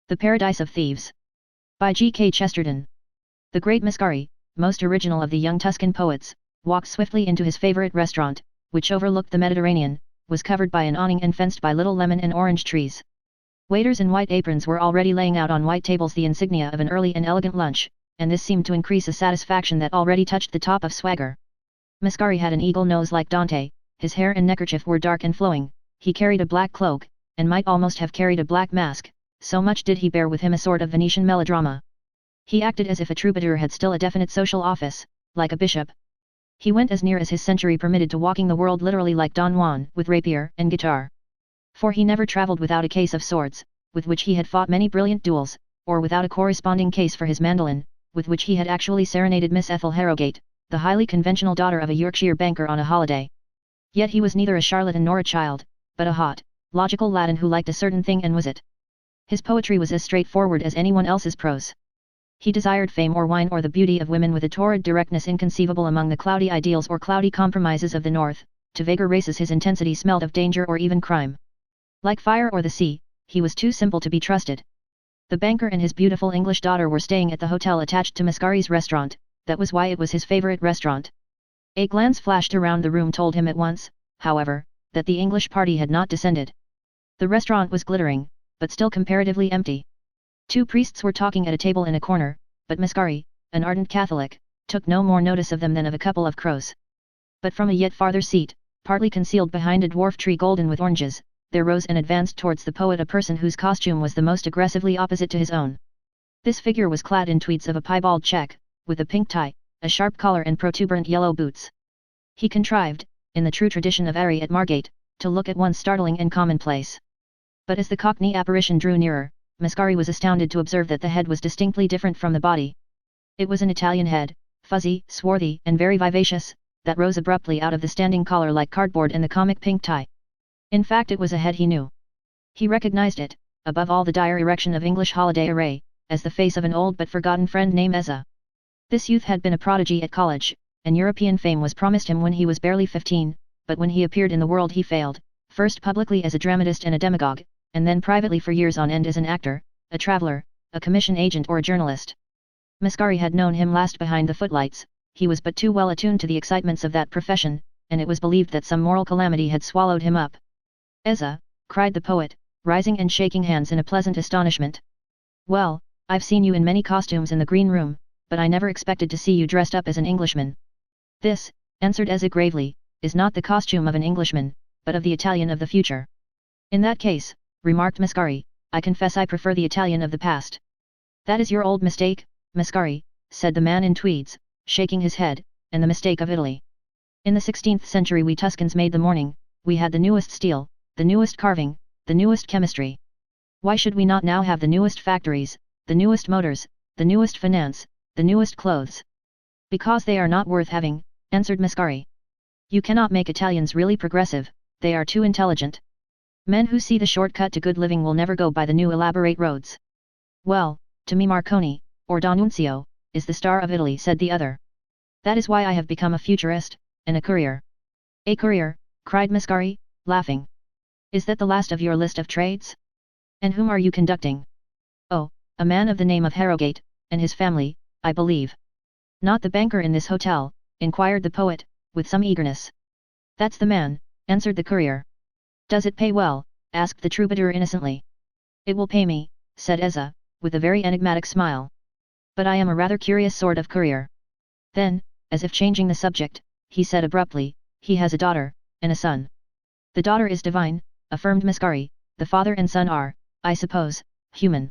The Paradise of Thieves. By G.K. Chesterton. The great Mascari, most original of the young Tuscan poets, walked swiftly into his favorite restaurant, which overlooked the Mediterranean, was covered by an awning and fenced by little lemon and orange trees. Waiters in white aprons were already laying out on white tables the insignia of an early and elegant lunch, and this seemed to increase a satisfaction that already touched the top of swagger. Mascari had an eagle nose like Dante, his hair and neckerchief were dark and flowing, he carried a black cloak, and might almost have carried a black mask, so much did he bear with him a sort of Venetian melodrama. He acted as if a troubadour had still a definite social office, like a bishop. He went as near as his century permitted to walking the world literally like Don Juan, with rapier and guitar. For he never travelled without a case of swords, with which he had fought many brilliant duels, or without a corresponding case for his mandolin, with which he had actually serenaded Miss Ethel Harrogate, the highly conventional daughter of a Yorkshire banker on a holiday. Yet he was neither a charlatan nor a child, but a hot, logical Latin who liked a certain thing and was it. His poetry was as straightforward as anyone else's prose. He desired fame or wine or the beauty of women with a torrid directness inconceivable among the cloudy ideals or cloudy compromises of the North. To vaguer races his intensity smelled of danger or even crime. Like fire or the sea, he was too simple to be trusted. The banker and his beautiful English daughter were staying at the hotel attached to Mascari's restaurant, that was why it was his favorite restaurant. A glance flashed around the room told him at once, however, that the English party had not descended. The restaurant was glittering, but still comparatively empty. Two priests were talking at a table in a corner, but Mascari, an ardent Catholic, took no more notice of them than of a couple of crows. But from a yet farther seat, partly concealed behind a dwarf tree golden with oranges, there rose and advanced towards the poet a person whose costume was the most aggressively opposite to his own. This figure was clad in tweeds of a piebald check, with a pink tie, a sharp collar and protuberant yellow boots. He contrived, in the true tradition of Ari at Margate, to look at once startling and commonplace. But as the Cockney apparition drew nearer, Mascari was astounded to observe that the head was distinctly different from the body. It was an Italian head, fuzzy, swarthy, and very vivacious, that rose abruptly out of the standing collar like cardboard and the comic pink tie. In fact, it was a head he knew. He recognized it, above all the dire erection of English holiday array, as the face of an old but forgotten friend named Ezza. This youth had been a prodigy at college, and European fame was promised him when he was barely 15, but when he appeared in the world he failed, first publicly as a dramatist and a demagogue, and then privately for years on end as an actor, a traveller, a commission agent or a journalist. Mascari had known him last behind the footlights, he was but too well attuned to the excitements of that profession, and it was believed that some moral calamity had swallowed him up. "Ezza," cried the poet, rising and shaking hands in a pleasant astonishment. "Well, I've seen you in many costumes in the green room, but I never expected to see you dressed up as an Englishman." "This," answered Ezza gravely, "is not the costume of an Englishman, but of the Italian of the future." "In that case," remarked Mascari, "I confess I prefer the Italian of the past." "That is your old mistake, Mascari," said the man in tweeds, shaking his head, "and the mistake of Italy. In the 16th century we Tuscans made the morning, we had the newest steel, the newest carving, the newest chemistry. Why should we not now have the newest factories, the newest motors, the newest finance, the newest clothes?" "Because they are not worth having," answered Mascari. "You cannot make Italians really progressive, they are too intelligent. Men who see the shortcut to good living will never go by the new elaborate roads." "Well, to me Marconi, or D'Annunzio, is the star of Italy," said the other. "That is why I have become a futurist, and a courier." "A courier," cried Mascari, laughing. "Is that the last of your list of trades? And whom are you conducting?" "Oh, a man of the name of Harrogate, and his family, I believe." "Not the banker in this hotel?" inquired the poet, with some eagerness. "That's the man," answered the courier. "Does it pay well?" asked the troubadour innocently. "It will pay me," said Ezza, with a very enigmatic smile. "But I am a rather curious sort of courier." Then, as if changing the subject, he said abruptly, "He has a daughter, and a son." "The daughter is divine," affirmed Mascari, "the father and son are, I suppose, human.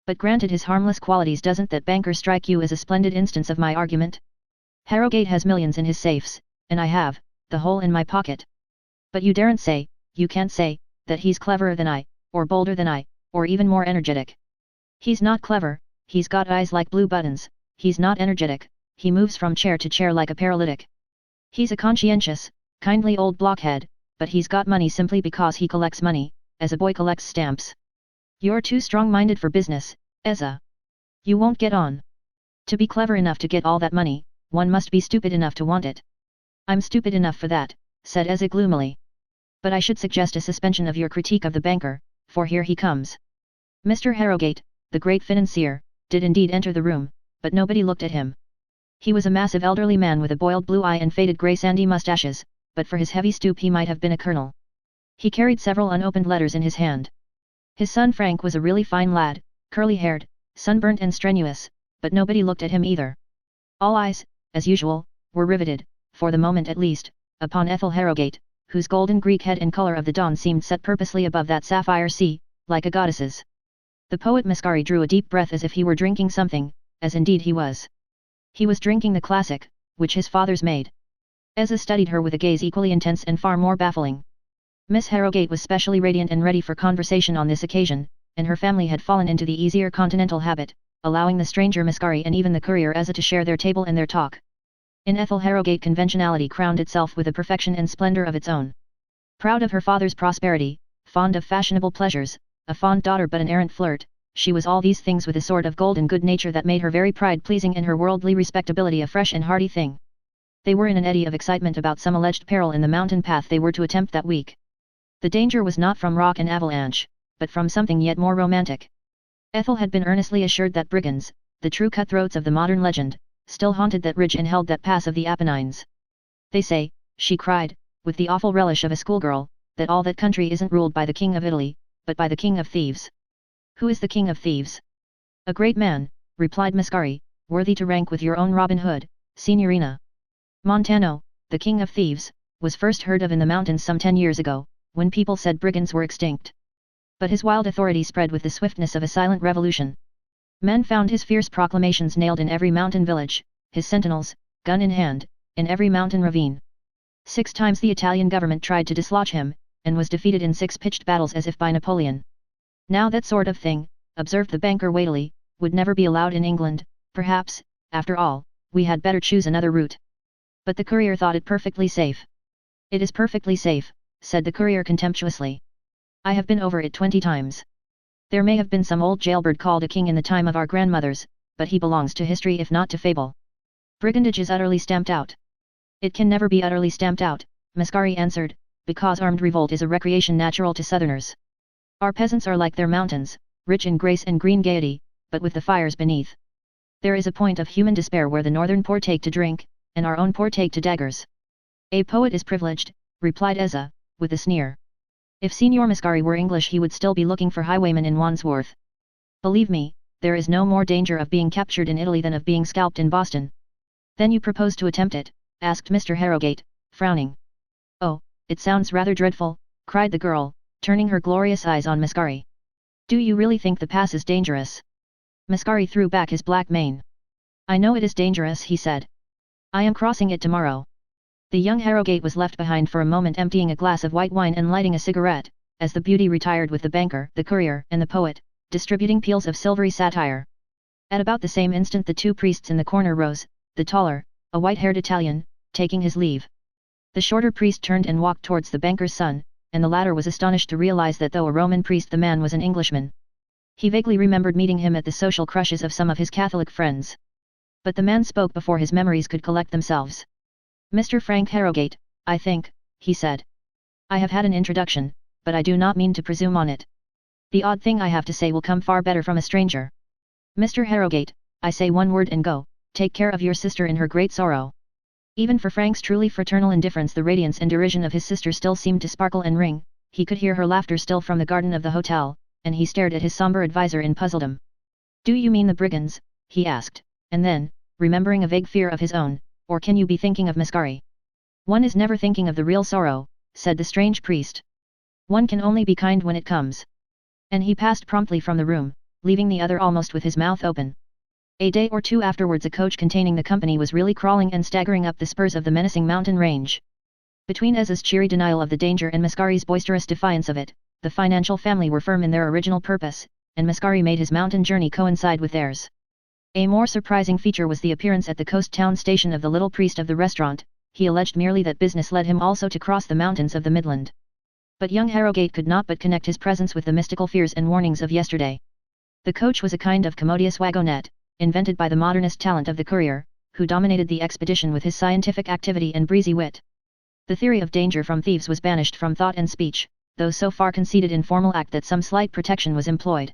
But granted his harmless qualities, doesn't that banker strike you as a splendid instance of my argument? Harrogate has millions in his safes, and I have, the whole in my pocket. But you daren't say, you can't say, that he's cleverer than I, or bolder than I, or even more energetic. He's not clever, he's got eyes like blue buttons, he's not energetic, he moves from chair to chair like a paralytic. He's a conscientious, kindly old blockhead, but he's got money simply because he collects money, as a boy collects stamps. You're too strong-minded for business, Ezza. You won't get on. To be clever enough to get all that money, one must be stupid enough to want it." "I'm stupid enough for that," said Ezza gloomily. "But I should suggest a suspension of your critique of the banker, for here he comes." Mr. Harrogate, the great financier, did indeed enter the room, but nobody looked at him. He was a massive elderly man with a boiled blue eye and faded grey sandy moustaches, but for his heavy stoop he might have been a colonel. He carried several unopened letters in his hand. His son Frank was a really fine lad, curly-haired, sunburnt and strenuous, but nobody looked at him either. All eyes, as usual, were riveted, for the moment at least, upon Ethel Harrogate, whose golden Greek head and colour of the dawn seemed set purposely above that sapphire sea, like a goddess's. The poet Mascari drew a deep breath as if he were drinking something, as indeed he was. He was drinking the classic, which his fathers made. Ezza studied her with a gaze equally intense and far more baffling. Miss Harrogate was specially radiant and ready for conversation on this occasion, and her family had fallen into the easier continental habit, allowing the stranger Mascari and even the courier Ezza to share their table and their talk. In Ethel Harrogate conventionality crowned itself with a perfection and splendour of its own. Proud of her father's prosperity, fond of fashionable pleasures, a fond daughter but an errant flirt, she was all these things with a sort of golden good nature that made her very pride-pleasing and her worldly respectability a fresh and hearty thing. They were in an eddy of excitement about some alleged peril in the mountain path they were to attempt that week. The danger was not from rock and avalanche, but from something yet more romantic. Ethel had been earnestly assured that brigands, the true cutthroats of the modern legend, still haunted that ridge and held that pass of the Apennines. They say, she cried, with the awful relish of a schoolgirl, that all that country isn't ruled by the King of Italy, but by the King of Thieves. Who is the King of Thieves? A great man, replied Mascari, worthy to rank with your own Robin Hood, Signorina. Montano, the King of Thieves, was first heard of in the mountains some 10 years ago, when people said brigands were extinct. But his wild authority spread with the swiftness of a silent revolution. Men found his fierce proclamations nailed in every mountain village, his sentinels, gun in hand, in every mountain ravine. 6 times the Italian government tried to dislodge him, and was defeated in 6 pitched battles as if by Napoleon. Now that sort of thing, observed the banker weightily, would never be allowed in England. Perhaps, after all, we had better choose another route. But the courier thought it perfectly safe. It is perfectly safe, said the courier contemptuously. I have been over it 20 times. There may have been some old jailbird called a king in the time of our grandmothers, but he belongs to history if not to fable. Brigandage is utterly stamped out. It can never be utterly stamped out, Mascari answered, because armed revolt is a recreation natural to southerners. Our peasants are like their mountains, rich in grace and green gaiety, but with the fires beneath. There is a point of human despair where the northern poor take to drink, and our own poor take to daggers. A poet is privileged, replied Ezza, with a sneer. If Signor Mascari were English he would still be looking for highwaymen in Wandsworth. Believe me, there is no more danger of being captured in Italy than of being scalped in Boston. Then you propose to attempt it? Asked Mr. Harrogate, frowning. Oh, it sounds rather dreadful, cried the girl, turning her glorious eyes on Mascari. Do you really think the pass is dangerous? Mascari threw back his black mane. I know it is dangerous, he said. I am crossing it tomorrow. The young Harrogate was left behind for a moment emptying a glass of white wine and lighting a cigarette, as the beauty retired with the banker, the courier, and the poet, distributing peals of silvery satire. At about the same instant the 2 priests in the corner rose, the taller, a white-haired Italian, taking his leave. The shorter priest turned and walked towards the banker's son, and the latter was astonished to realize that though a Roman priest the man was an Englishman. He vaguely remembered meeting him at the social crushes of some of his Catholic friends. But the man spoke before his memories could collect themselves. Mr. Frank Harrogate, I think, he said. I have had an introduction, but I do not mean to presume on it. The odd thing I have to say will come far better from a stranger. Mr. Harrogate, I say one word and go, take care of your sister in her great sorrow. Even for Frank's truly fraternal indifference the radiance and derision of his sister still seemed to sparkle and ring, he could hear her laughter still from the garden of the hotel, and he stared at his sombre advisor in puzzledom. Do you mean the brigands? He asked, and then, remembering a vague fear of his own, or can you be thinking of Mascari? One is never thinking of the real sorrow, said the strange priest. One can only be kind when it comes. And he passed promptly from the room, leaving the other almost with his mouth open. A day or 2 afterwards a coach containing the company was really crawling and staggering up the spurs of the menacing mountain range. Between Ezza's cheery denial of the danger and Mascari's boisterous defiance of it, the financial family were firm in their original purpose, and Mascari made his mountain journey coincide with theirs. A more surprising feature was the appearance at the coast town station of the little priest of the restaurant. He alleged merely that business led him also to cross the mountains of the Midland. But young Harrogate could not but connect his presence with the mystical fears and warnings of yesterday. The coach was a kind of commodious wagonette, invented by the modernist talent of the courier, who dominated the expedition with his scientific activity and breezy wit. The theory of danger from thieves was banished from thought and speech, though so far conceded in formal act that some slight protection was employed.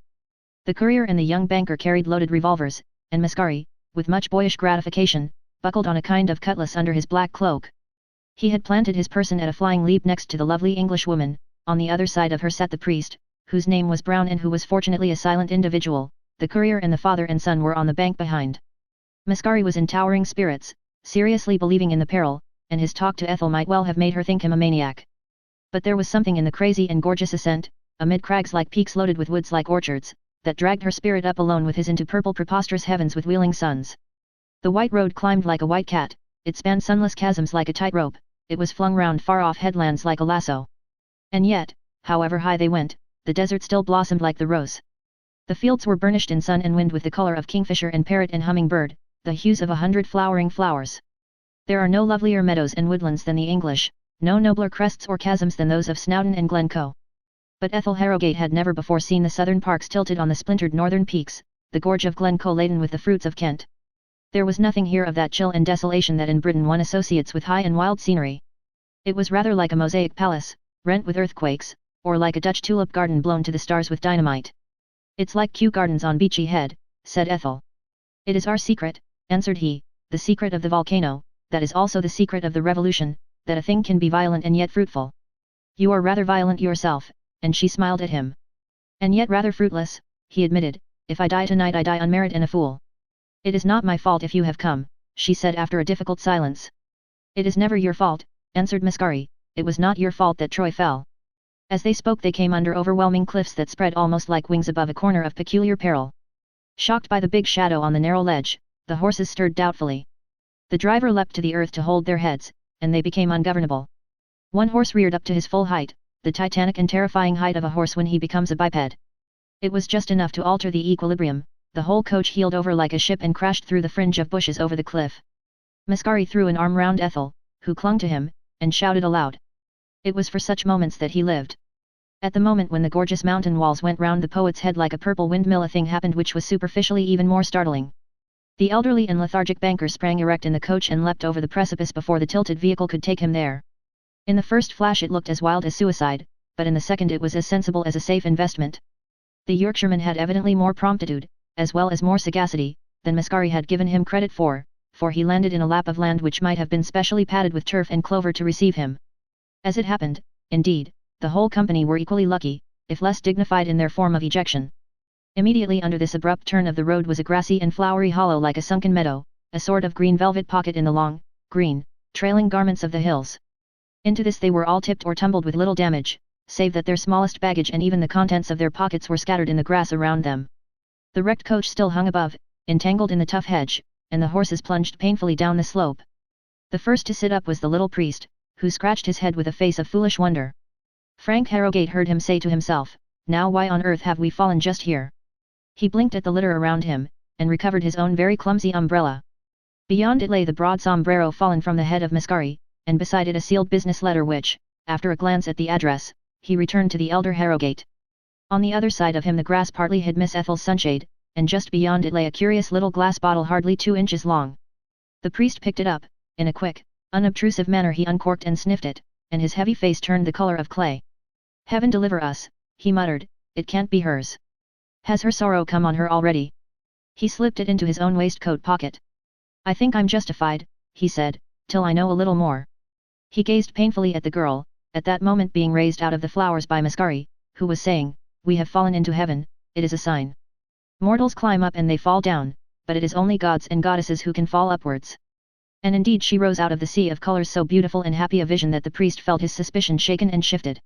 The courier and the young banker carried loaded revolvers, and Mascari, with much boyish gratification, buckled on a kind of cutlass under his black cloak. He had planted his person at a flying leap next to the lovely Englishwoman. On the other side of her sat the priest, whose name was Brown and who was fortunately a silent individual. The courier and the father and son were on the bank behind. Mascari was in towering spirits, seriously believing in the peril, and his talk to Ethel might well have made her think him a maniac. But there was something in the crazy and gorgeous ascent, amid crags like peaks loaded with woods like orchards, that dragged her spirit up alone with his into purple preposterous heavens with wheeling suns. The white road climbed like a white cat, it spanned sunless chasms like a tightrope, it was flung round far-off headlands like a lasso. And yet, however high they went, the desert still blossomed like the rose. The fields were burnished in sun and wind with the color of kingfisher and parrot and hummingbird, the hues of 100 flowering flowers. There are no lovelier meadows and woodlands than the English, no nobler crests or chasms than those of Snowdon and Glencoe. But Ethel Harrogate had never before seen the southern parks tilted on the splintered northern peaks, the gorge of Glencoe laden with the fruits of Kent. There was nothing here of that chill and desolation that in Britain one associates with high and wild scenery. It was rather like a mosaic palace, rent with earthquakes, or like a Dutch tulip garden blown to the stars with dynamite. "It's like Kew Gardens on Beachy Head," said Ethel. "It is our secret," answered he, "the secret of the volcano, that is also the secret of the revolution, that a thing can be violent and yet fruitful. You are rather violent yourself," and she smiled at him. "And yet rather fruitless," he admitted. "If I die tonight I die unmarried and a fool." "It is not my fault if you have come," she said after a difficult silence. "It is never your fault," answered Mascari, "it was not your fault that Troy fell." As they spoke they came under overwhelming cliffs that spread almost like wings above a corner of peculiar peril. Shocked by the big shadow on the narrow ledge, the horses stirred doubtfully. The driver leapt to the earth to hold their heads, and they became ungovernable. One horse reared up to his full height, the titanic and terrifying height of a horse when he becomes a biped. It was just enough to alter the equilibrium. The whole coach heeled over like a ship and crashed through the fringe of bushes over the cliff. Mascari threw an arm round Ethel, who clung to him, and shouted aloud. It was for such moments that he lived. At the moment when the gorgeous mountain walls went round the poet's head like a purple windmill, a thing happened which was superficially even more startling. The elderly and lethargic banker sprang erect in the coach and leapt over the precipice before the tilted vehicle could take him there. In the first flash it looked as wild as suicide, but in the second it was as sensible as a safe investment. The Yorkshireman had evidently more promptitude, as well as more sagacity, than Mascari had given him credit for he landed in a lap of land which might have been specially padded with turf and clover to receive him. As it happened, indeed, the whole company were equally lucky, if less dignified in their form of ejection. Immediately under this abrupt turn of the road was a grassy and flowery hollow like a sunken meadow, a sort of green velvet pocket in the long, green, trailing garments of the hills. Into this they were all tipped or tumbled with little damage, save that their smallest baggage and even the contents of their pockets were scattered in the grass around them. The wrecked coach still hung above, entangled in the tough hedge, and the horses plunged painfully down the slope. The first to sit up was the little priest, who scratched his head with a face of foolish wonder. Frank Harrogate heard him say to himself, "Now why on earth have we fallen just here?" He blinked at the litter around him, and recovered his own very clumsy umbrella. Beyond it lay the broad sombrero fallen from the head of Mascari, and beside it a sealed business letter which, after a glance at the address, he returned to the elder Harrogate. On the other side of him the grass partly hid Miss Ethel's sunshade, and just beyond it lay a curious little glass bottle hardly 2 inches long. The priest picked it up. In a quick, unobtrusive manner he uncorked and sniffed it, and his heavy face turned the color of clay. "Heaven deliver us," he muttered, "it can't be hers. Has her sorrow come on her already?" He slipped it into his own waistcoat pocket. "I think I'm justified," he said, "till I know a little more." He gazed painfully at the girl, at that moment being raised out of the flowers by Mascari, who was saying, "We have fallen into heaven, it is a sign. Mortals climb up and they fall down, but it is only gods and goddesses who can fall upwards." And indeed she rose out of the sea of colors so beautiful and happy a vision that the priest felt his suspicion shaken and shifted.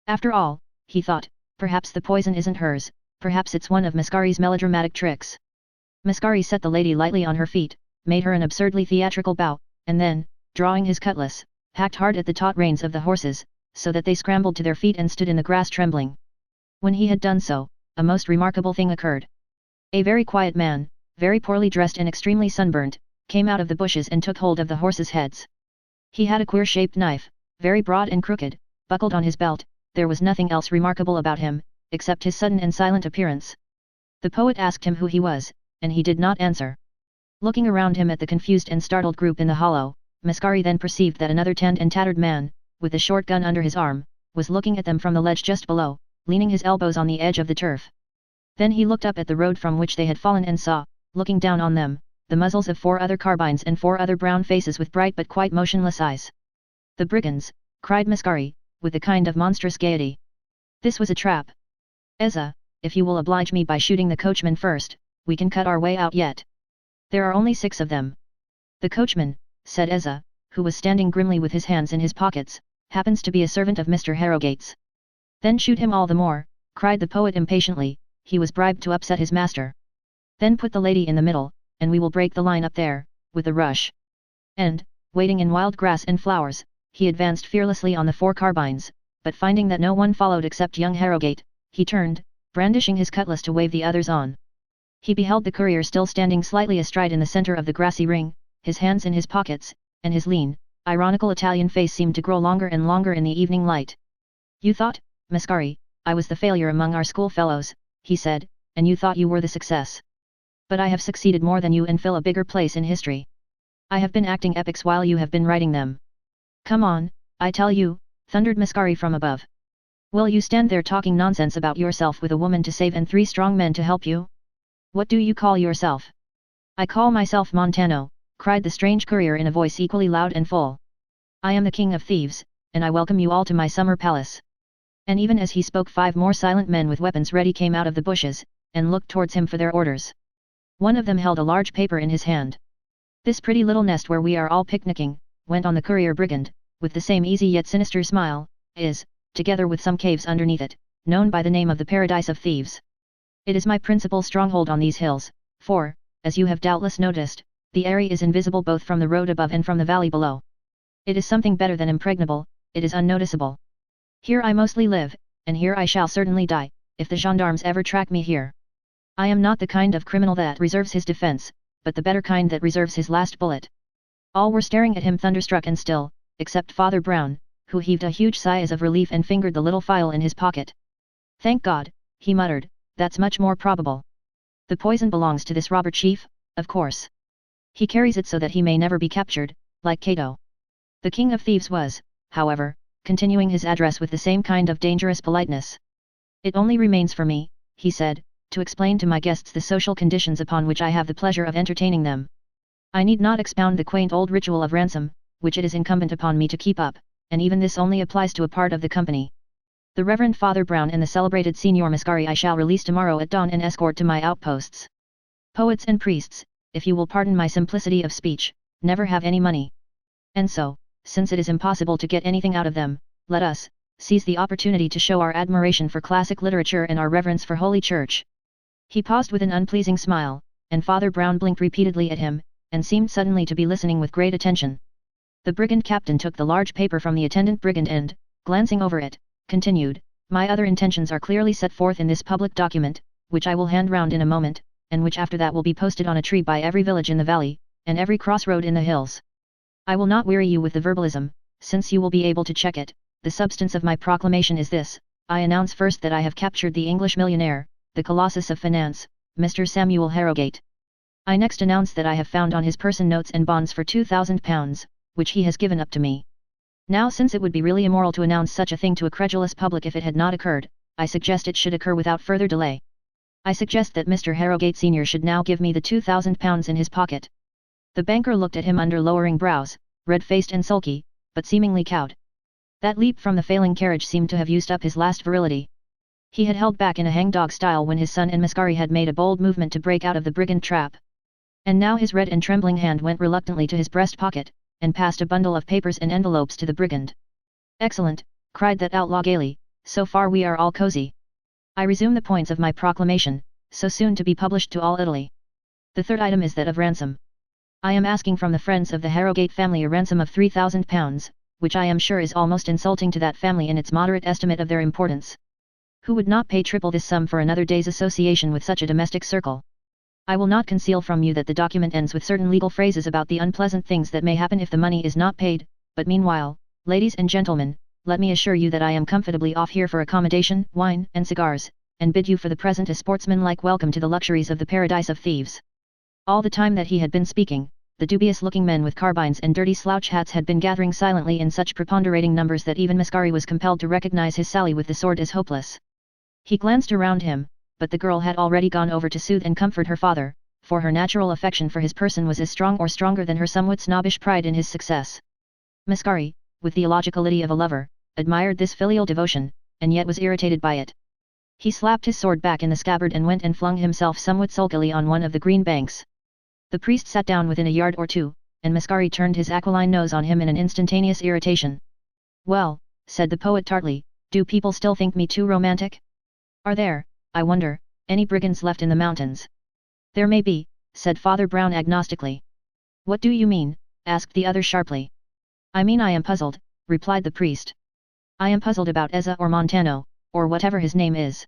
After all, he thought, perhaps the poison isn't hers, perhaps it's one of Mascari's melodramatic tricks. Mascari set the lady lightly on her feet, made her an absurdly theatrical bow, and then, drawing his cutlass, hacked hard at the taut reins of the horses, so that they scrambled to their feet and stood in the grass trembling. When he had done so, a most remarkable thing occurred. A very quiet man, very poorly dressed and extremely sunburnt, came out of the bushes and took hold of the horses' heads. He had a queer-shaped knife, very broad and crooked, buckled on his belt. There was nothing else remarkable about him, except his sudden and silent appearance. The poet asked him who he was, and he did not answer. Looking around him at the confused and startled group in the hollow, Mascari then perceived that another tanned and tattered man, with a short gun under his arm, was looking at them from the ledge just below, leaning his elbows on the edge of the turf. Then he looked up at the road from which they had fallen and saw, looking down on them, the muzzles of 4 other carbines and 4 other brown faces with bright but quite motionless eyes. "The brigands!" cried Mascari, with a kind of monstrous gaiety. This was a trap. "Eza, if you will oblige me by shooting the coachman first, we can cut our way out yet. There are only 6 of them." "The coachman," said Eza, who was standing grimly with his hands in his pockets, "happens to be a servant of Mr. Harrogate." "Then shoot him all the more," cried the poet impatiently, "he was bribed to upset his master. Then put the lady in the middle, and we will break the line up there, with a rush." And, waiting in wild grass and flowers, he advanced fearlessly on the 4 carbines, but finding that no one followed except young Harrogate, he turned, brandishing his cutlass to wave the others on. He beheld the courier still standing slightly astride in the center of the grassy ring, his hands in his pockets, and his lean, ironical Italian face seemed to grow longer and longer in the evening light. "You thought, Mascari, I was the failure among our schoolfellows," he said, "and you thought you were the success. But I have succeeded more than you and fill a bigger place in history. I have been acting epics while you have been writing them." "Come on, I tell you," thundered Mascari from above. "Will you stand there talking nonsense about yourself with a woman to save and 3 strong men to help you? What do you call yourself?" "I call myself Montano," cried the strange courier in a voice equally loud and full. "I am the king of thieves, and I welcome you all to my summer palace." And even as he spoke 5 more silent men with weapons ready came out of the bushes, and looked towards him for their orders. One of them held a large paper in his hand. "This pretty little nest where we are all picnicking," went on the courier brigand, with the same easy yet sinister smile, "is, together with some caves underneath it, known by the name of the Paradise of Thieves. It is my principal stronghold on these hills, for, as you have doubtless noticed, the area is invisible both from the road above and from the valley below. It is something better than impregnable, it is unnoticeable. Here I mostly live, and here I shall certainly die, if the gendarmes ever track me here. I am not the kind of criminal that reserves his defense, but the better kind that reserves his last bullet." All were staring at him thunderstruck and still, except Father Brown, who heaved a huge sigh as of relief and fingered the little file in his pocket. "Thank God," he muttered, "that's much more probable. The poison belongs to this robber chief, of course. He carries it so that he may never be captured, like Cato." The king of thieves was, however, continuing his address with the same kind of dangerous politeness. "It only remains for me," he said, "to explain to my guests the social conditions upon which I have the pleasure of entertaining them. I need not expound the quaint old ritual of ransom, which it is incumbent upon me to keep up, and even this only applies to a part of the company. The Reverend Father Brown and the celebrated Signor Mascari I shall release tomorrow at dawn and escort to my outposts. Poets and priests, if you will pardon my simplicity of speech, never have any money. And so, since it is impossible to get anything out of them, let us seize the opportunity to show our admiration for classic literature and our reverence for Holy Church." He paused with an unpleasing smile, and Father Brown blinked repeatedly at him, and seemed suddenly to be listening with great attention. The brigand captain took the large paper from the attendant brigand and, glancing over it, continued, "My other intentions are clearly set forth in this public document, which I will hand round in a moment, and which after that will be posted on a tree by every village in the valley, and every crossroad in the hills. I will not weary you with the verbalism, since you will be able to check it. The substance of my proclamation is this: I announce first that I have captured the English millionaire, the Colossus of Finance, Mr. Samuel Harrogate. I next announce that I have found on his person notes and bonds for £2,000, which he has given up to me. Now, since it would be really immoral to announce such a thing to a credulous public if it had not occurred, I suggest it should occur without further delay. I suggest that Mr. Harrogate Sr. should now give me the £2,000 in his pocket." The banker looked at him under lowering brows, red-faced and sulky, but seemingly cowed. That leap from the failing carriage seemed to have used up his last virility. He had held back in a hangdog style when his son and Mascari had made a bold movement to break out of the brigand trap. And now his red and trembling hand went reluctantly to his breast pocket, and passed a bundle of papers and envelopes to the brigand. "Excellent," cried that outlaw gaily, "so far we are all cozy. I resume the points of my proclamation, so soon to be published to all Italy. The third item is that of ransom. I am asking from the friends of the Harrogate family a ransom of £3,000, which I am sure is almost insulting to that family in its moderate estimate of their importance. Who would not pay triple this sum for another day's association with such a domestic circle? I will not conceal from you that the document ends with certain legal phrases about the unpleasant things that may happen if the money is not paid, but meanwhile, ladies and gentlemen, let me assure you that I am comfortably off here for accommodation, wine, and cigars, and bid you for the present a sportsmanlike welcome to the luxuries of the Paradise of Thieves." All the time that he had been speaking, the dubious-looking men with carbines and dirty slouch hats had been gathering silently in such preponderating numbers that even Mascari was compelled to recognize his sally with the sword as hopeless. He glanced around him, but the girl had already gone over to soothe and comfort her father, for her natural affection for his person was as strong or stronger than her somewhat snobbish pride in his success. Mascari, with the illogicality of a lover, admired this filial devotion, and yet was irritated by it. He slapped his sword back in the scabbard and went and flung himself somewhat sulkily on one of the green banks. The priest sat down within a yard or two, and Mascari turned his aquiline nose on him in an instantaneous irritation. "Well," said the poet tartly, "do people still think me too romantic? Are there, I wonder, any brigands left in the mountains?" "There may be," said Father Brown agnostically. "What do you mean?" asked the other sharply. "I mean I am puzzled," replied the priest. "I am puzzled about Ezza or Montano, or whatever his name is.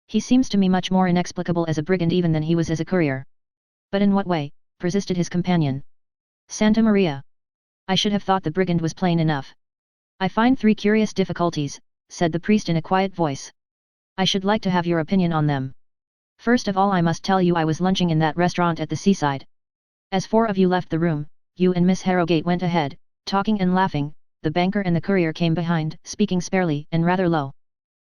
He seems to me much more inexplicable as a brigand even than he was as a courier." "But in what way?" persisted his companion. "Santa Maria! I should have thought the brigand was plain enough." "I find three curious difficulties," said the priest in a quiet voice. "I should like to have your opinion on them. First of all, I must tell you I was lunching in that restaurant at the seaside. As four of you left the room, you and Miss Harrogate went ahead, talking and laughing, the banker and the courier came behind, speaking sparely and rather low.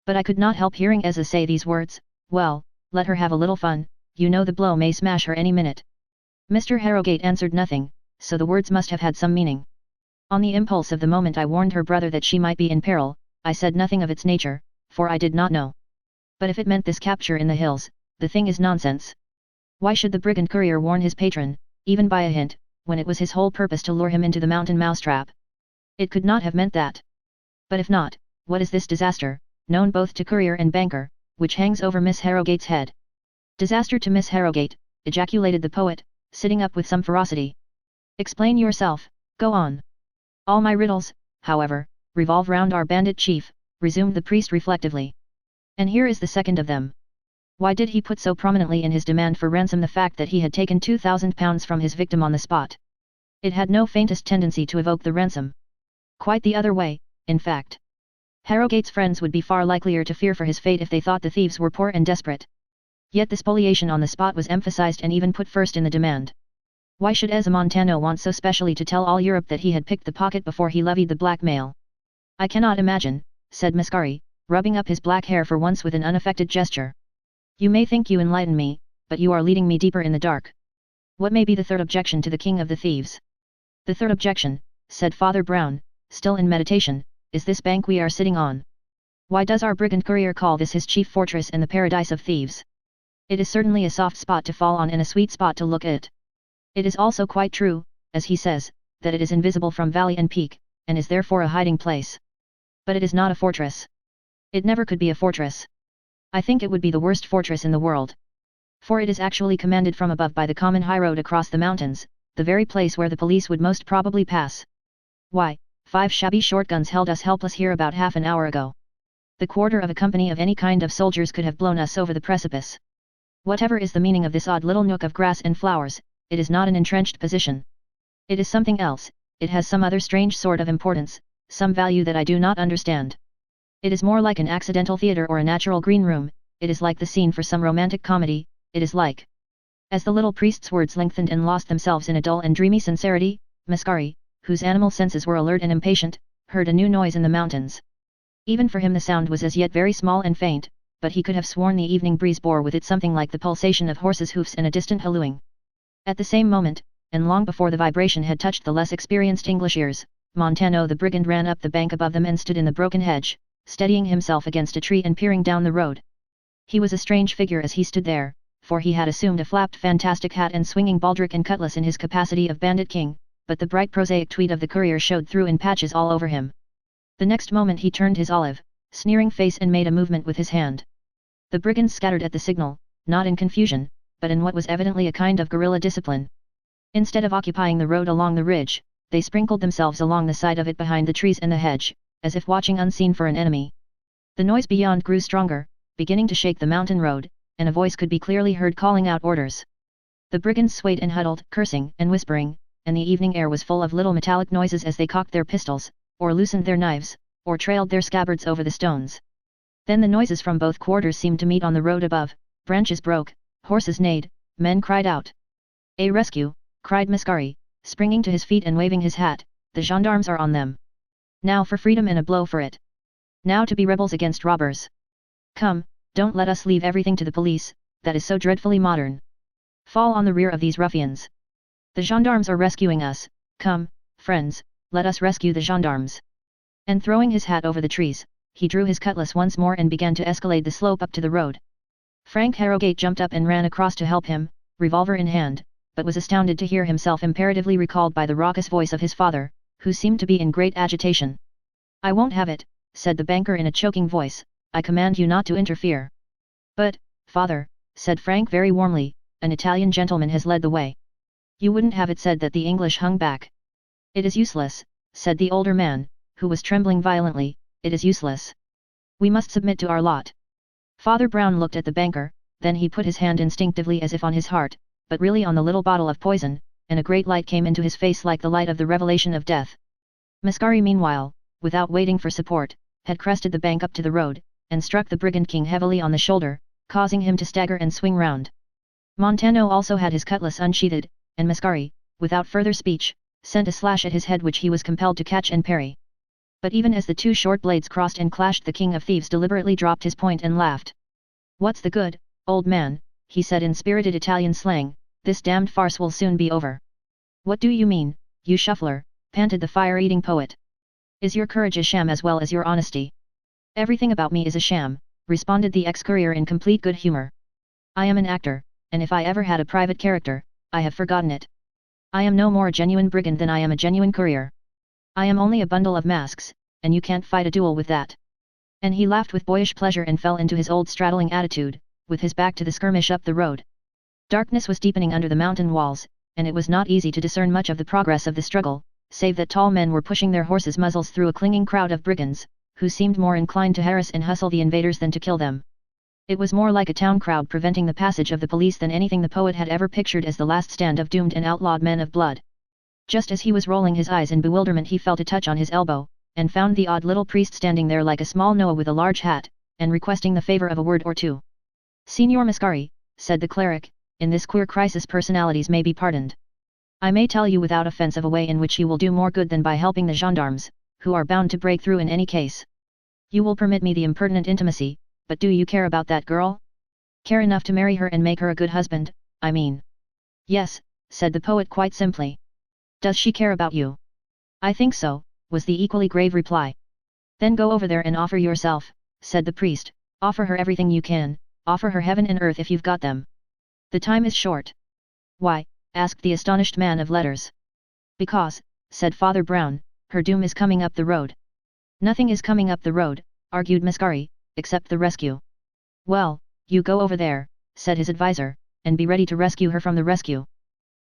But I could not help hearing Ezza say these words, 'Well, let her have a little fun, you know the blow may smash her any minute.' Mr. Harrogate answered nothing, so the words must have had some meaning. On the impulse of the moment I warned her brother that she might be in peril. I said nothing of its nature, for I did not know. But if it meant this capture in the hills, the thing is nonsense. Why should the brigand courier warn his patron, even by a hint, when it was his whole purpose to lure him into the mountain mousetrap? It could not have meant that. But if not, what is this disaster, known both to courier and banker, which hangs over Miss Harrogate's head?" "Disaster to Miss Harrogate," ejaculated the poet, sitting up with some ferocity. "Explain yourself, go on." "All my riddles, however, revolve round our bandit chief," resumed the priest reflectively. "And here is the second of them. Why did he put so prominently in his demand for ransom the fact that he had taken £2,000 from his victim on the spot? It had no faintest tendency to evoke the ransom. Quite the other way, in fact. Harrogate's friends would be far likelier to fear for his fate if they thought the thieves were poor and desperate. Yet the spoliation on the spot was emphasized and even put first in the demand. Why should Ezza Montano want so specially to tell all Europe that he had picked the pocket before he levied the blackmail? I cannot imagine," said Mascari, rubbing up his black hair for once with an unaffected gesture. "You may think you enlighten me, but you are leading me deeper in the dark. What may be the third objection to the king of the thieves?" "The third objection," said Father Brown, still in meditation, "is this bank we are sitting on. Why does our brigand courier call this his chief fortress in the Paradise of Thieves? It is certainly a soft spot to fall on and a sweet spot to look at. It is also quite true, as he says, that it is invisible from valley and peak, and is therefore a hiding place. But it is not a fortress. It never could be a fortress. I think it would be the worst fortress in the world. For it is actually commanded from above by the common highroad across the mountains, the very place where the police would most probably pass. Why, 5 shabby shotguns held us helpless here about half an hour ago. The quarter of a company of any kind of soldiers could have blown us over the precipice. Whatever is the meaning of this odd little nook of grass and flowers, it is not an entrenched position. It is something else, it has some other strange sort of importance, some value that I do not understand. It is more like an accidental theatre or a natural green room, it is like the scene for some romantic comedy, it is like—" As the little priest's words lengthened and lost themselves in a dull and dreamy sincerity, Mascari, whose animal senses were alert and impatient, heard a new noise in the mountains. Even for him the sound was as yet very small and faint, but he could have sworn the evening breeze bore with it something like the pulsation of horses' hoofs and a distant hallooing. At the same moment, and long before the vibration had touched the less experienced English ears, Montano the brigand ran up the bank above them and stood in the broken hedge, steadying himself against a tree and peering down the road. He was a strange figure as he stood there, for he had assumed a flapped fantastic hat and swinging baldric and cutlass in his capacity of bandit king, but the bright prosaic tweed of the courier showed through in patches all over him. The next moment he turned his olive, sneering face and made a movement with his hand. The brigands scattered at the signal, not in confusion, but in what was evidently a kind of guerrilla discipline. Instead of occupying the road along the ridge, they sprinkled themselves along the side of it behind the trees and the hedge, as if watching unseen for an enemy. The noise beyond grew stronger, beginning to shake the mountain road, and a voice could be clearly heard calling out orders. The brigands swayed and huddled, cursing and whispering, and the evening air was full of little metallic noises as they cocked their pistols, or loosened their knives, or trailed their scabbards over the stones. Then the noises from both quarters seemed to meet on the road above, branches broke, horses neighed, men cried out. "A rescue!" cried Mascari, springing to his feet and waving his hat, "the gendarmes are on them. Now for freedom and a blow for it. Now to be rebels against robbers. Come, Don't let us leave everything to the police, that is so dreadfully modern. Fall on the rear of these ruffians. The gendarmes are rescuing us, come, friends, let us rescue the gendarmes. And throwing his hat over the trees, he drew his cutlass once more and began to escalade the slope up to the road. Frank Harrogate jumped up and ran across to help him, revolver in hand, but was astounded to hear himself imperatively recalled by the raucous voice of his father, who seemed to be in great agitation. I won't have it, said the banker in a choking voice, I command you not to interfere. But, father, said Frank very warmly, an Italian gentleman has led the way. You wouldn't have it said that the English hung back. It is useless, said the older man, who was trembling violently, it is useless. We must submit to our lot. Father Brown looked at the banker, then he put his hand instinctively as if on his heart, but really on the little bottle of poison, and a great light came into his face like the light of the revelation of death. Mascari meanwhile, without waiting for support, had crested the bank up to the road, and struck the brigand king heavily on the shoulder, causing him to stagger and swing round. Montano also had his cutlass unsheathed, and Mascari, without further speech, sent a slash at his head which he was compelled to catch and parry. But even as the two short blades crossed and clashed, the king of thieves deliberately dropped his point and laughed. What's the good, old man, he said in spirited Italian slang, this damned farce will soon be over. What do you mean, you shuffler, panted the fire-eating poet. Is your courage a sham as well as your honesty? Everything about me is a sham, responded the ex-courier in complete good humor. I am an actor, and if I ever had a private character, I have forgotten it. I am no more a genuine brigand than I am a genuine courier. I am only a bundle of masks, and you can't fight a duel with that. And he laughed with boyish pleasure and fell into his old straddling attitude, with his back to the skirmish up the road. Darkness was deepening under the mountain walls, and it was not easy to discern much of the progress of the struggle, save that tall men were pushing their horses' muzzles through a clinging crowd of brigands, who seemed more inclined to harass and hustle the invaders than to kill them. It was more like a town crowd preventing the passage of the police than anything the poet had ever pictured as the last stand of doomed and outlawed men of blood. Just as he was rolling his eyes in bewilderment, he felt a touch on his elbow, and found the odd little priest standing there like a small Noah with a large hat, and requesting the favor of a word or two. Signor Mascari, said the cleric, in this queer crisis personalities may be pardoned. I may tell you without offense of a way in which you will do more good than by helping the gendarmes, who are bound to break through in any case. You will permit me the impertinent intimacy, but do you care about that girl? Care enough to marry her and make her a good husband, I mean. Yes, said the poet quite simply. Does she care about you? I think so, was the equally grave reply. Then go over there and offer yourself, said the priest, offer her everything you can, offer her heaven and earth if you've got them. The time is short. Why? Asked the astonished man of letters. Because, said Father Brown, her doom is coming up the road. Nothing is coming up the road, argued Mascari, except the rescue. Well, you go over there, said his advisor, and be ready to rescue her from the rescue.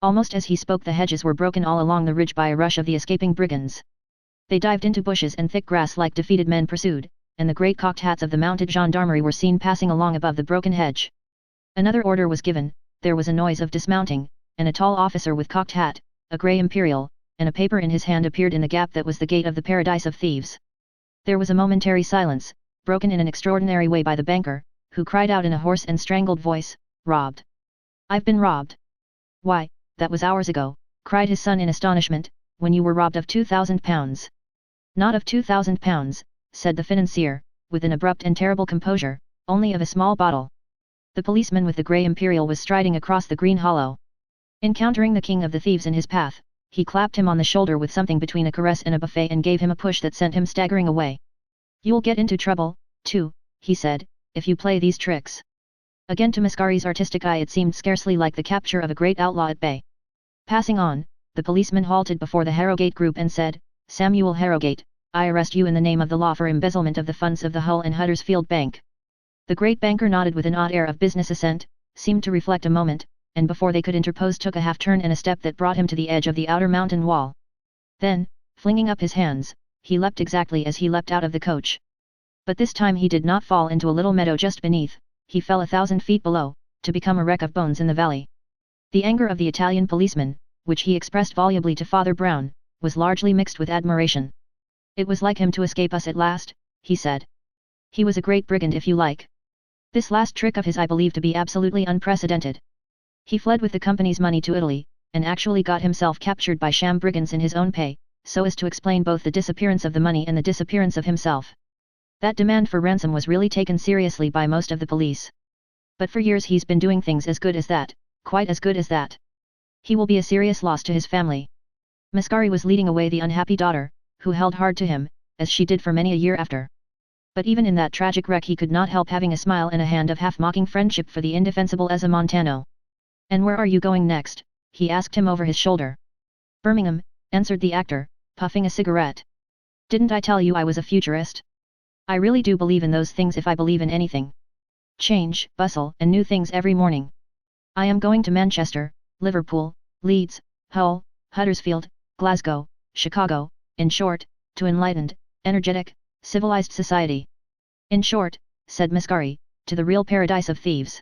Almost as he spoke, the hedges were broken all along the ridge by a rush of the escaping brigands. They dived into bushes and thick grass like defeated men pursued, and the great cocked hats of the mounted gendarmerie were seen passing along above the broken hedge. Another order was given, there was a noise of dismounting, and a tall officer with cocked hat, a grey imperial, and a paper in his hand appeared in the gap that was the gate of the Paradise of Thieves. There was a momentary silence, broken in an extraordinary way by the banker, who cried out in a hoarse and strangled voice, robbed. I've been robbed. Why, that was hours ago, cried his son in astonishment, when you were robbed of £2,000. Not of £2,000, said the financier, with an abrupt and terrible composure, only of a small bottle. The policeman with the grey imperial was striding across the green hollow. Encountering the king of the thieves in his path, he clapped him on the shoulder with something between a caress and a buffet and gave him a push that sent him staggering away. You'll get into trouble, too, he said, if you play these tricks. Again to Mascari's artistic eye it seemed scarcely like the capture of a great outlaw at bay. Passing on, the policeman halted before the Harrogate group and said, Samuel Harrogate, I arrest you in the name of the law for embezzlement of the funds of the Hull and Huddersfield Bank. The great banker nodded with an odd air of business assent, seemed to reflect a moment, and before they could interpose took a half-turn and a step that brought him to the edge of the outer mountain wall. Then, flinging up his hands, he leapt exactly as he leapt out of the coach. But this time he did not fall into a little meadow just beneath, he fell 1,000 feet below, to become a wreck of bones in the valley. The anger of the Italian policeman, which he expressed volubly to Father Brown, was largely mixed with admiration. It was like him to escape us at last, he said. He was a great brigand if you like. This last trick of his I believe to be absolutely unprecedented. He fled with the company's money to Italy, and actually got himself captured by sham brigands in his own pay, so as to explain both the disappearance of the money and the disappearance of himself. That demand for ransom was really taken seriously by most of the police. But for years he's been doing things as good as that, quite as good as that. He will be a serious loss to his family. Mascari was leading away the unhappy daughter, who held hard to him, as she did for many a year after. But even in that tragic wreck he could not help having a smile and a hand of half-mocking friendship for the indefensible Ezza Montano. "And where are you going next?" he asked him over his shoulder. "Birmingham," answered the actor, puffing a cigarette. "Didn't I tell you I was a futurist? I really do believe in those things if I believe in anything. Change, bustle, and new things every morning. I am going to Manchester, Liverpool, Leeds, Hull, Huddersfield, Glasgow, Chicago, in short, to enlightened, energetic, civilized society. In short," said Mascari, "to the real Paradise of Thieves."